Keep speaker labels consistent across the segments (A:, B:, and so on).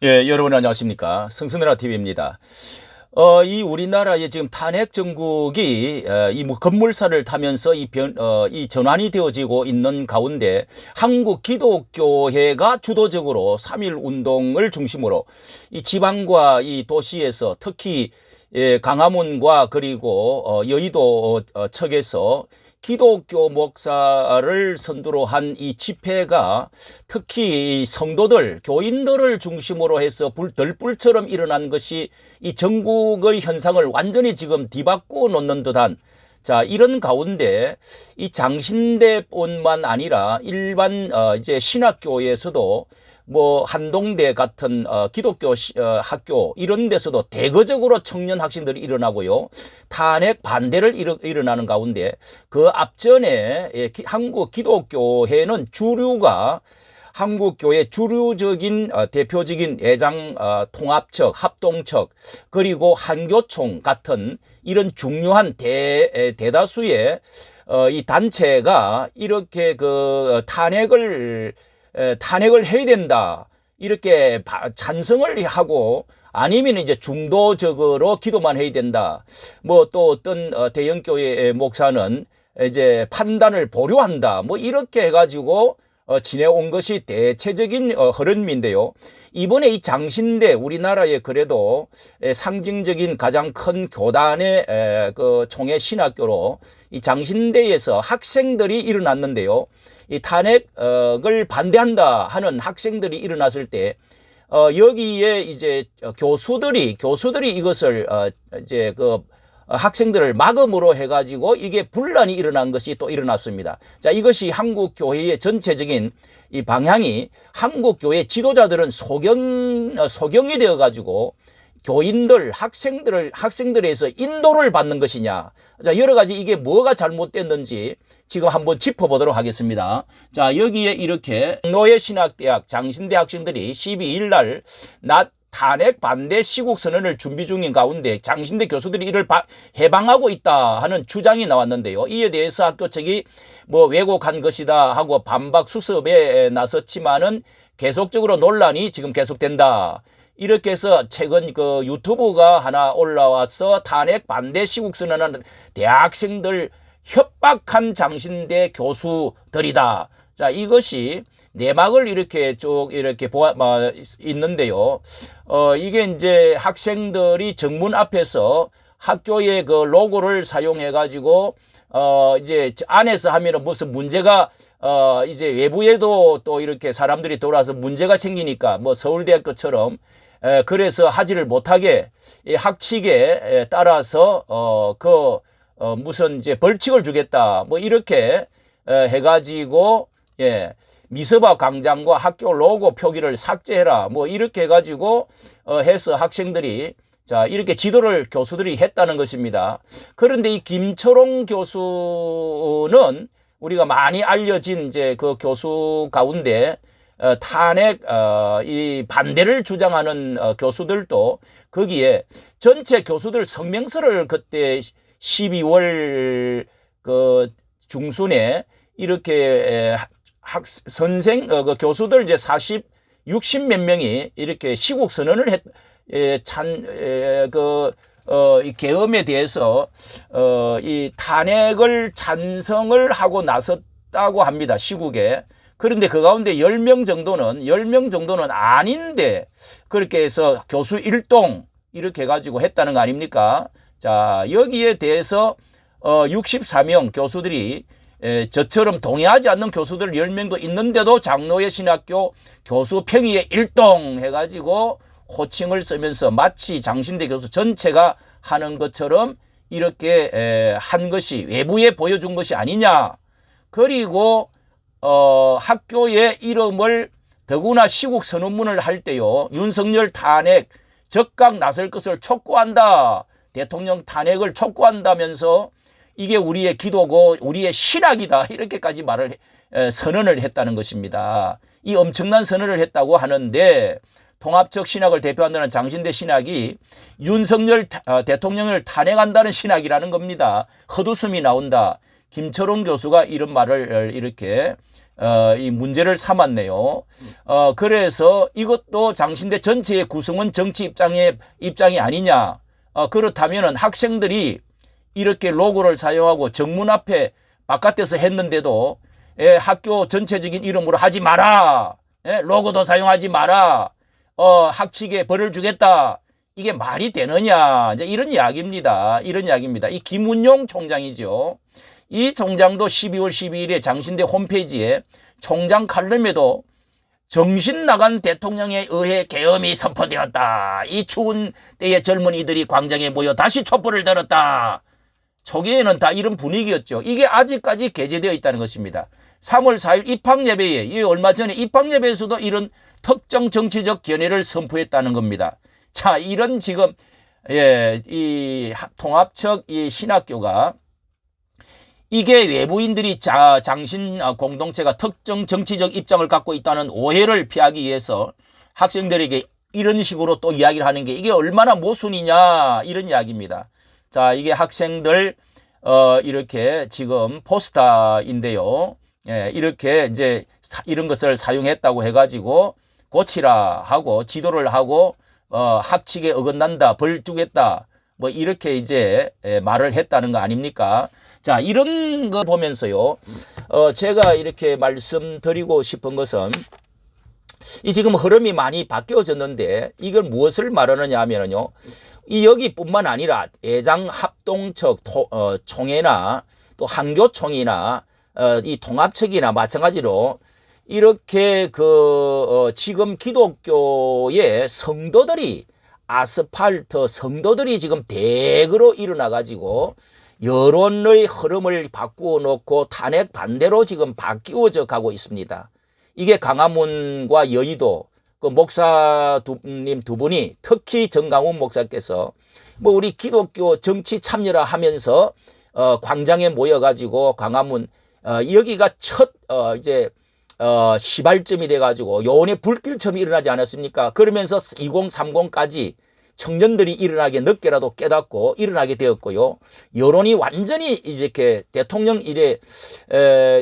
A: 예, 여러분 안녕하십니까. 성선나라 TV입니다. 이 우리나라의 지금 탄핵 정국이 이 뭐 급물살을 타면서 이 전환이 되어지고 있는 가운데 한국 기독교회가 주도적으로 3.1 운동을 중심으로 이 지방과 이 도시에서 특히 강화문과 그리고 여의도 측에서 기독교 목사를 선두로 한 이 집회가 특히 성도들, 교인들을 중심으로 해서 들불처럼 일어난 것이 이 전국의 현상을 완전히 지금 뒤바꿔 놓는 듯한 이런 가운데 이 장신대뿐만 아니라 일반 이제 신학교에서도 뭐 한동대 같은 기독교 학교 이런 데서도 대거적으로 청년 학생들이 일어나고요. 탄핵 반대를 일어나는 가운데 그 앞전에 한국 기독교회는 주류가 한국교회 주류적인 대표적인 애장 통합척, 합동척 그리고 한교총 같은 이런 중요한 대다수의 이 단체가 이렇게 그 탄핵을 해야 된다. 이렇게 찬성을 하고 아니면 이제 중도적으로 기도만 해야 된다. 뭐 또 어떤 대형교회 목사는 이제 판단을 보류한다. 뭐 이렇게 해가지고 지내온 것이 대체적인 흐름인데요. 이번에 이 장신대 우리나라의 그래도 상징적인 가장 큰 교단의 그 총회 신학교로 이 장신대에서 학생들이 일어났는데요. 이 탄핵을 반대한다 하는 학생들이 일어났을 때 여기에 이제 교수들이 이것을 이제 그 학생들을 막음으로 해가지고 이게 분란이 일어난 것이 또 일어났습니다. 자, 이것이 한국 교회의 전체적인 이 방향이 한국 교회 지도자들은 소경이 되어가지고 교인들, 학생들에서 인도를 받는 것이냐. 자, 여러 가지 이게 뭐가 잘못됐는지 지금 한번 짚어보도록 하겠습니다. 자, 여기에 이렇게 노예신학대학 장신대 학생들이 12일 날 낮 탄핵 반대 시국 선언을 준비 중인 가운데 장신대 교수들이 이를 해방하고 있다 하는 주장이 나왔는데요. 이에 대해서 학교 측이 뭐 왜곡한 것이다 하고 반박 수습에 나섰지만은 계속적으로 논란이 지금 계속된다. 이렇게 해서 최근 그 유튜브가 하나 올라와서 탄핵 반대 시국 선언하는 대학생들 협박한 장신대 교수들이다. 자, 이것이 내막을 이렇게 쭉 이렇게 있는데요. 이게 이제 학생들이 정문 앞에서 학교의 그 로고를 사용해 가지고 이제 안에서 하면은 무슨 문제가 이제 외부에도 또 이렇게 사람들이 돌아서 문제가 생기니까 뭐 서울대학교처럼 그래서 하지를 못하게 이 학칙에 따라서 무슨 이제 벌칙을 주겠다 뭐 이렇게 해가지고 미서바 광장과 학교 로고 표기를 삭제해라 뭐 이렇게 해가지고 해서 학생들이 자 이렇게 지도를 교수들이 했다는 것입니다. 그런데 이 김철홍 교수는 우리가 많이 알려진 이제 그 교수 가운데 탄핵 이 반대를 주장하는 교수들도 거기에 전체 교수들 성명서를 그때 12월 그 중순에 이렇게 그 교수들 이제 60 몇 명이 이렇게 시국 선언을 이 계엄에 대해서 이 탄핵을 찬성을 하고 나섰다고 합니다. 시국에. 그런데 그 가운데 10명 정도는 아닌데 그렇게 해서 교수 일동 이렇게 해가지고 했다는 거 아닙니까? 자, 여기에 대해서 64명 교수들이 저처럼 동의하지 않는 교수들 10명도 있는데도 장로회 신학교 교수 평의에 일동 해가지고 호칭을 쓰면서 마치 장신대 교수 전체가 하는 것처럼 이렇게 한 것이 외부에 보여준 것이 아니냐. 그리고 학교의 이름을 더구나 시국 선언문을 할 때요. 윤석열 탄핵 적각 나설 것을 촉구한다. 대통령 탄핵을 촉구한다면서 이게 우리의 기도고 우리의 신학이다. 이렇게까지 선언을 했다는 것입니다. 이 엄청난 선언을 했다고 하는데 통합적 신학을 대표한다는 장신대 신학이 윤석열 대통령을 탄핵한다는 신학이라는 겁니다. 헛웃음이 나온다. 김철홍 교수가 이런 말을 이렇게 이 문제를 삼았네요. 그래서 이것도 장신대 전체의 구성원 정치 입장이 아니냐. 그렇다면은 학생들이 이렇게 로고를 사용하고 정문 앞에 바깥에서 했는데도 학교 전체적인 이름으로 하지 마라. 로고도 사용하지 마라. 학칙에 벌을 주겠다. 이게 말이 되느냐. 이제 이런 이야기입니다. 이런 이야기입니다. 이 김운용 총장이죠. 이 총장도 12월 12일에 장신대 홈페이지에 총장 칼럼에도 정신 나간 대통령에 의해 계엄이 선포되었다. 이 추운 때의 젊은이들이 광장에 모여 다시 촛불을 들었다. 초기에는 다 이런 분위기였죠. 이게 아직까지 게재되어 있다는 것입니다. 3월 4일 입학예배에, 이 얼마 전에 입학예배에서도 이런 특정 정치적 견해를 선포했다는 겁니다. 자, 이런 지금, 이 통합적 이 신학교가 이게 외부인들이 장신 공동체가 특정 정치적 입장을 갖고 있다는 오해를 피하기 위해서 학생들에게 이런 식으로 또 이야기를 하는 게 이게 얼마나 모순이냐 이런 이야기입니다. 자, 이게 학생들 이렇게 지금 포스터인데요. 이렇게 이제 이런 것을 사용했다고 해가지고 고치라 하고 지도를 하고 학칙에 어긋난다 벌 주겠다 뭐 이렇게 이제 말을 했다는 거 아닙니까? 자, 이런 거 보면서요. 제가 이렇게 말씀드리고 싶은 것은 이 지금 흐름이 많이 바뀌어졌는데 이걸 무엇을 말하느냐 하면요. 이 여기뿐만 아니라 애장합동측 총회나 또 한교총이나 이 통합측이나 마찬가지로 이렇게 지금 기독교의 성도들이 아스팔트 성도들이 지금 대거로 일어나 가지고 여론의 흐름을 바꾸어 놓고 탄핵 반대로 지금 바뀌어져 가고 있습니다. 이게 광화문과 여의도 그 목사님 두 분이 특히 정강훈 목사께서 뭐 우리 기독교 정치 참여라 하면서 광장에 모여 가지고 광화문 여기가 첫 이제 시발점이 돼 가지고 요원의 불길처럼 일어나지 않았습니까? 그러면서 2030까지 청년들이 일어나게 늦게라도 깨닫고 일어나게 되었고요. 여론이 완전히 이렇게 대통령 일에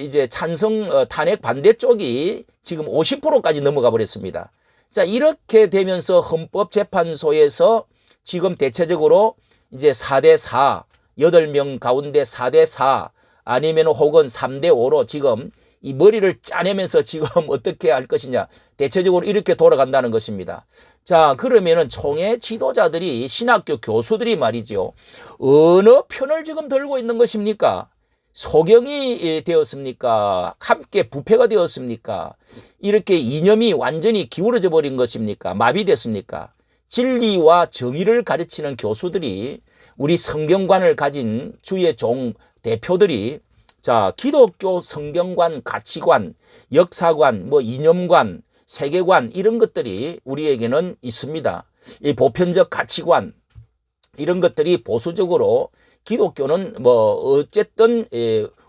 A: 이제 찬성 탄핵 반대 쪽이 지금 50%까지 넘어가 버렸습니다. 자, 이렇게 되면서 헌법재판소에서 지금 대체적으로 이제 4대4 8명 가운데 4대4 아니면 혹은 3대5로 지금 이 머리를 짜내면서 지금 어떻게 할 것이냐 대체적으로 이렇게 돌아간다는 것입니다. 자, 그러면은 총회 지도자들이 신학교 교수들이 말이죠. 어느 편을 지금 들고 있는 것입니까? 소경이 되었습니까? 함께 부패가 되었습니까? 이렇게 이념이 완전히 기울어져 버린 것입니까? 마비됐습니까? 진리와 정의를 가르치는 교수들이 우리 성경관을 가진 주의 종 대표들이 자, 기독교 성경관, 가치관, 역사관, 뭐 이념관, 세계관 이런 것들이 우리에게는 있습니다. 이 보편적 가치관 이런 것들이 보수적으로 기독교는 뭐 어쨌든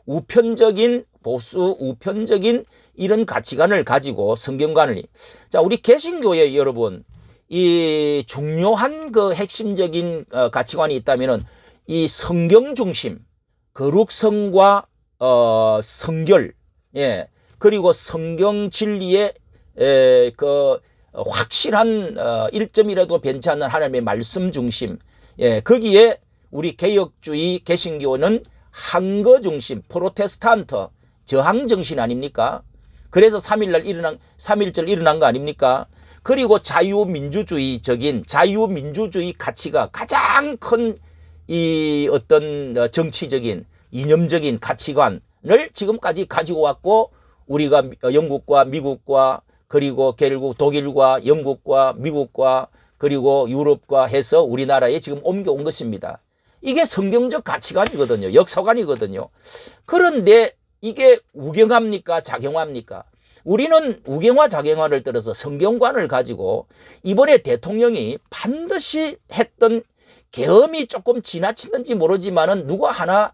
A: 우편적인 보수 우편적인 이런 가치관을 가지고 성경관을 자, 우리 개신교에 여러분 이 중요한 그 핵심적인 가치관이 있다면은 이 성경 중심 거룩성과 성결, 그리고 성경 진리의 그 확실한 1점이라도 변치 않는 하나님의 말씀 중심, 거기에 우리 개혁주의 개신교는 항거 중심, 프로테스탄트 저항 정신 아닙니까? 그래서 3.1절 일어난 거 아닙니까? 그리고 자유민주주의적인 자유민주주의 가치가 가장 큰 이 어떤 정치적인 이념적인 가치관을 지금까지 가지고 왔고 우리가 영국과 미국과 그리고 결국 독일과 영국과 미국과 그리고 유럽과 해서 우리나라에 지금 옮겨온 것입니다. 이게 성경적 가치관이거든요. 역사관이거든요. 그런데 이게 우경합니까? 작용합니까? 우리는 우경화 작용화를 떨어서 성경관을 가지고 이번에 대통령이 반드시 했던 계엄이 조금 지나치는지 모르지만은 누가 하나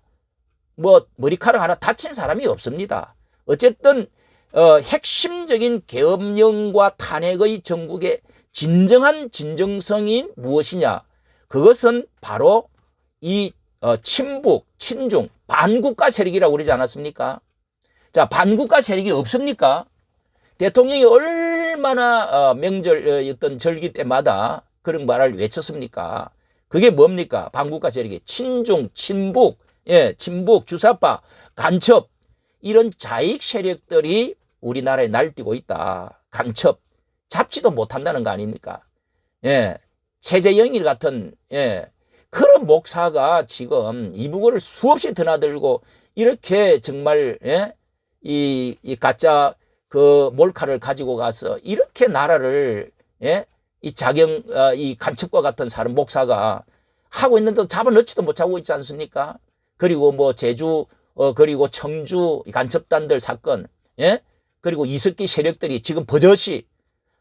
A: 뭐 머리카락 하나 다친 사람이 없습니다. 어쨌든 핵심적인 계엄령과 탄핵의 전국의 진정한 진정성이 무엇이냐? 그것은 바로 이 친북, 친중, 반국가 세력이라고 그러지 않았습니까? 자, 반국가 세력이 없습니까? 대통령이 얼마나 명절 어떤 절기 때마다 그런 말을 외쳤습니까? 그게 뭡니까? 반국가 세력이 친중, 친북, 친북, 주사파, 간첩 이런 자익 세력들이 우리나라에 날뛰고 있다. 간첩 잡지도 못한다는 거 아닙니까? 최재영일 같은 그런 목사가 지금 이북을 수없이 드나들고 이렇게 정말 이 가짜 그 몰카를 가지고 가서 이렇게 나라를 이 이 간첩과 같은 사람 목사가 하고 있는데 잡아넣지도 못하고 있지 않습니까? 그리고 뭐 제주 그리고 청주 간첩단들 사건 그리고 이석기 세력들이 지금 버젓이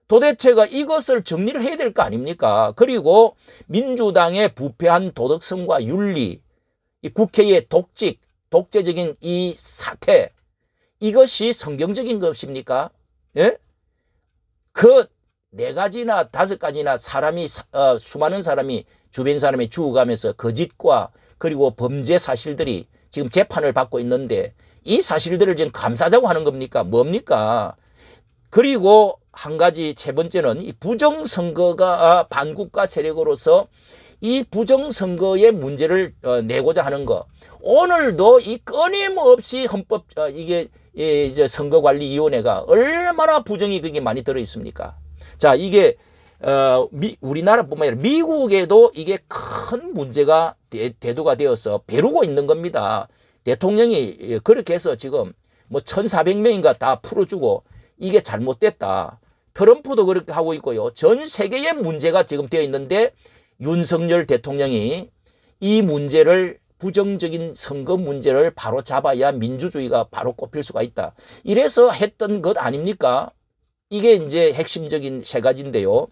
A: 도대체가 이것을 정리를 해야 될 거 아닙니까? 그리고 민주당의 부패한 도덕성과 윤리, 이 국회의 독재적인 이 사태, 이것이 성경적인 것입니까? 그 4가지나 5가지나 사람이 수많은 사람이 주변 사람이 죽어가면서 거짓과 그리고 범죄 사실들이 지금 재판을 받고 있는데 이 사실들을 지금 감싸자고 하는 겁니까? 뭡니까? 그리고 한 가지 세 번째는 이 부정선거가 반국가 세력으로서 이 부정선거의 문제를 내고자 하는 거. 오늘도 이 끊임없이 헌법 이게 이제 선거관리위원회가 얼마나 부정이 그게 많이 들어 있습니까? 자, 이게 우리나라뿐만 아니라 미국에도 이게 큰 문제가 대두가 되어서 벼르고 있는 겁니다. 대통령이 그렇게 해서 지금 뭐 1,400명인가 다 풀어주고 이게 잘못됐다. 트럼프도 그렇게 하고 있고요. 전 세계의 문제가 지금 되어 있는데 윤석열 대통령이 이 문제를 부정적인 선거 문제를 바로 잡아야 민주주의가 바로 꼽힐 수가 있다. 이래서 했던 것 아닙니까? 이게 이제 핵심적인 3가지인데요.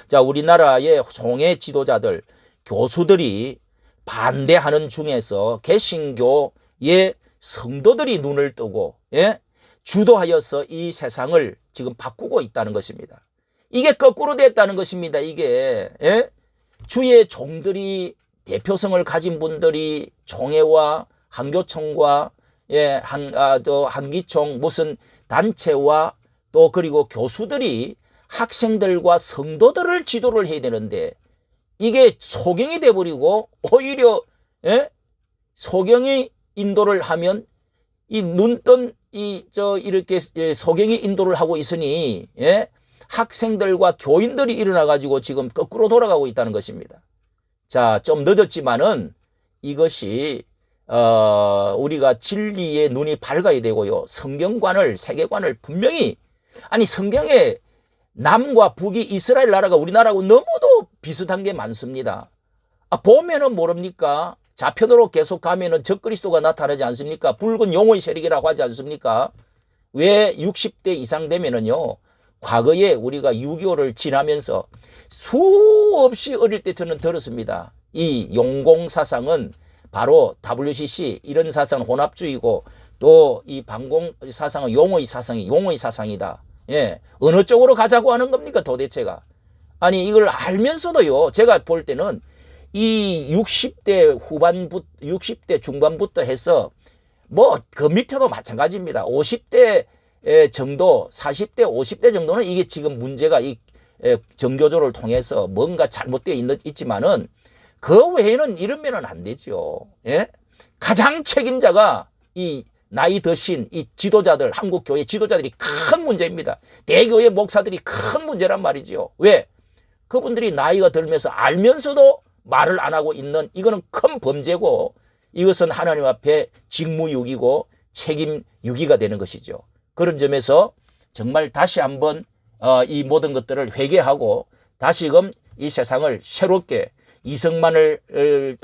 A: 자, 우리나라의 총회 지도자들, 교수들이 반대하는 중에서 개신교의 성도들이 눈을 뜨고 주도하여서 이 세상을 지금 바꾸고 있다는 것입니다. 이게 거꾸로 됐다는 것입니다. 이게 주의 종들이 대표성을 가진 분들이 총회와 한교총과 한기총 무슨 단체와 또 그리고 교수들이 학생들과 성도들을 지도를 해야 되는데 이게 소경이 돼버리고 오히려 소경이 인도를 하면 이 눈뜬 이렇게 소경이 인도를 하고 있으니 학생들과 교인들이 일어나 가지고 지금 거꾸로 돌아가고 있다는 것입니다. 자, 좀 늦었지만은 이것이 우리가 진리의 눈이 밝아야 되고요. 성경관을 세계관을 분명히 아니 성경에 남과 북이 이스라엘 나라가 우리나라하고 너무도 비슷한 게 많습니다. 보면은 모릅니까? 좌편으로 계속 가면은 적그리스도가 나타나지 않습니까? 붉은 용의 세력이라고 하지 않습니까? 왜 60대 이상 되면은요. 과거에 우리가 6.25를 지나면서 수없이 어릴 때 저는 들었습니다. 이 용공 사상은 바로 WCC 이런 사상은 혼합주의고 또 이 반공 사상은 용의 사상이다. 어느 쪽으로 가자고 하는 겁니까 도대체가? 아니 이걸 알면서도요. 제가 볼 때는 이 60대 후반부터 60대 중반부터 해서 뭐 그 밑에도 마찬가지입니다. 50대 정도 40대 50대 정도는 이게 지금 문제가 이 정교조를 통해서 뭔가 잘못되어 있지만은 그 외에는 이러면은 안 되죠. 가장 책임자가 이 나이 드신 이 지도자들, 한국교회 지도자들이 큰 문제입니다. 대교회 목사들이 큰 문제란 말이죠. 왜? 그분들이 나이가 들면서 알면서도 말을 안 하고 있는 이거는 큰 범죄고 이것은 하나님 앞에 직무유기고 책임유기가 되는 것이죠. 그런 점에서 정말 다시 한번 이 모든 것들을 회개하고 다시금 이 세상을 새롭게 이승만을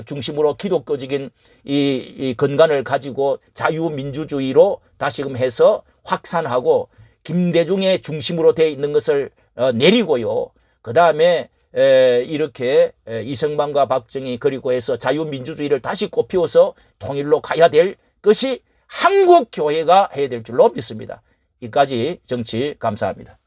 A: 중심으로 기독교적인 이 근간을 가지고 자유민주주의로 다시금 해서 확산하고 김대중의 중심으로 되어 있는 것을 내리고요. 그 다음에 이렇게 이승만과 박정희 그리고 해서 자유민주주의를 다시 꽃피워서 통일로 가야 될 것이 한국교회가 해야 될 줄로 믿습니다. 이까지 정치 감사합니다.